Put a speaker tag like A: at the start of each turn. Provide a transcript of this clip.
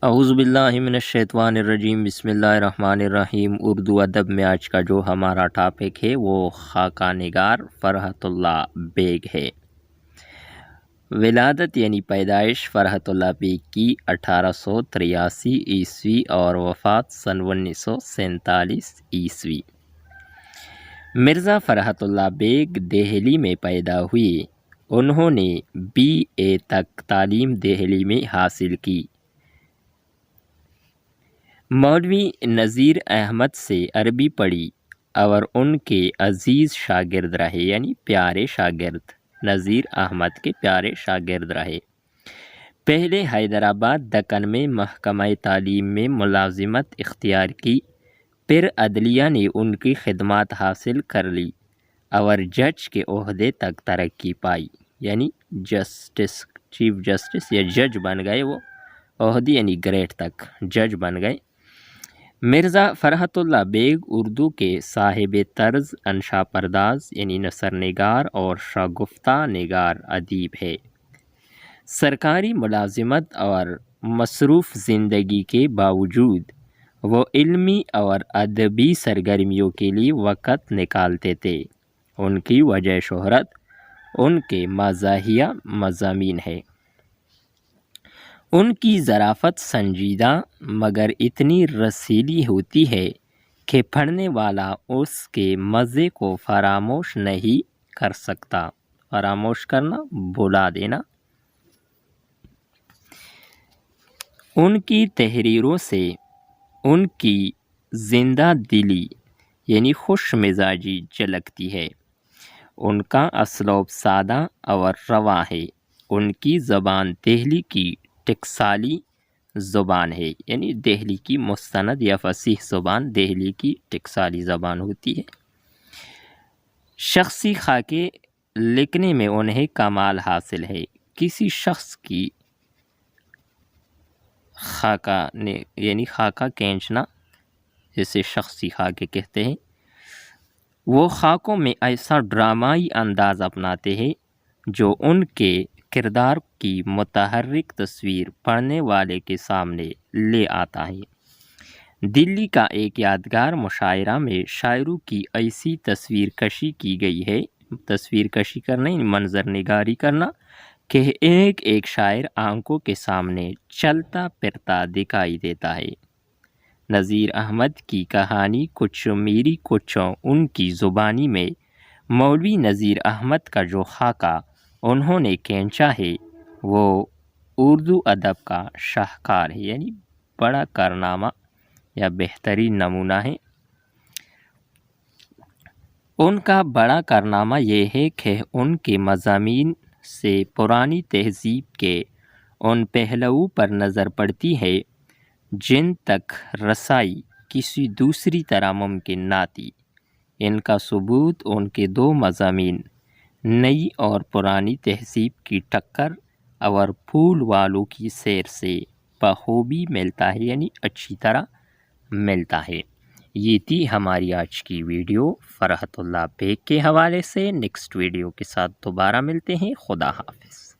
A: اعوذ باللہ من الشیطان الرجیم، بسم اللہ الرحمن الرحیم۔ اردو ادب میں آج کا جو ہمارا ٹاپک ہے وہ خاکہ نگار فرحت اللہ بیگ ہے۔ ولادت یعنی پیدائش فرحت اللہ بیگ کی 1883 عیسوی اور وفات سن 1947 عیسوی۔ مرزا فرحت اللہ بیگ دہلی میں پیدا ہوئے۔ انہوں نے BA تک تعلیم دہلی میں حاصل کی۔ مولوی نذیر احمد سے عربی پڑھی اور ان کے عزیز شاگرد رہے، یعنی پیارے شاگرد، نذیر احمد کے پیارے شاگرد رہے۔ پہلے حیدرآباد دکن میں محکمہ تعلیم میں ملازمت اختیار کی، پھر عدلیہ نے ان کی خدمات حاصل کر لی اور جج کے عہدے تک ترقی پائی، یعنی جسٹس، چیف جسٹس یا جج بن گئے، وہ عہدے یعنی گریڈ تک جج بن گئے۔ مرزا فرحت اللہ بیگ اردو کے صاحب طرز انشا پرداز یعنی نثر نگار اور شگفتہ نگار ادیب ہے۔ سرکاری ملازمت اور مصروف زندگی کے باوجود وہ علمی اور ادبی سرگرمیوں کے لیے وقت نکالتے تھے۔ ان کی وجہ شہرت ان کے مزاحیہ مضامین ہے۔ ان کی ظرافت سنجیدہ مگر اتنی رسیلی ہوتی ہے کہ پڑھنے والا اس کے مزے کو فراموش نہیں کر سکتا۔ فراموش کرنا، بھلا دینا۔ ان کی تحریروں سے ان کی زندہ دلی یعنی خوش مزاجی جھلکتی ہے۔ ان کا اسلوب سادہ اور رواں ہے۔ ان کی زبان دہلی کی ٹکسالی زبان ہے، یعنی دہلی کی مستند یا فصیح زبان دہلی کی ٹکسالی زبان ہوتی ہے۔ شخصی خاکے لکھنے میں انہیں کمال حاصل ہے۔ کسی شخص کی خاکہ یعنی خاکہ کھینچنا، جسے شخصی خاکے کہتے ہیں، وہ خاکوں میں ایسا ڈرامائی انداز اپناتے ہیں جو ان کے کردار کی متحرک تصویر پڑھنے والے کے سامنے لے آتا ہے۔ دلی کا ایک یادگار مشاعرہ میں شاعروں کی ایسی تصویر کشی کی گئی ہے، تصویر کشی کرنا یعنی منظر نگاری کرنا، کہ ایک ایک شاعر آنکھوں کے سامنے چلتا پھرتا دکھائی دیتا ہے۔ نذیر احمد کی کہانی کچھ میری کچھ ان کی زبانی میں مولوی نذیر احمد کا جو خاکہ انہوں نے کھینچا ہے وہ اردو ادب کا شاہکار ہے، یعنی بڑا کارنامہ یا بہترین نمونہ ہے۔ ان کا بڑا کارنامہ یہ ہے کہ ان کے مضامین سے پرانی تہذیب کے ان پہلوؤں پر نظر پڑتی ہے جن تک رسائی کسی دوسری طرح ممکن نہ تھی۔ ان کا ثبوت ان کے دو مضامین، نئی اور پرانی تہذیب کی ٹکر اور پھول والوں کی سیر سے بخوبی ملتا ہے، یعنی اچھی طرح ملتا ہے۔ یہ تھی ہماری آج کی ویڈیو فرحت اللہ بیگ کے حوالے سے۔ نیکسٹ ویڈیو کے ساتھ دوبارہ ملتے ہیں۔ خدا حافظ۔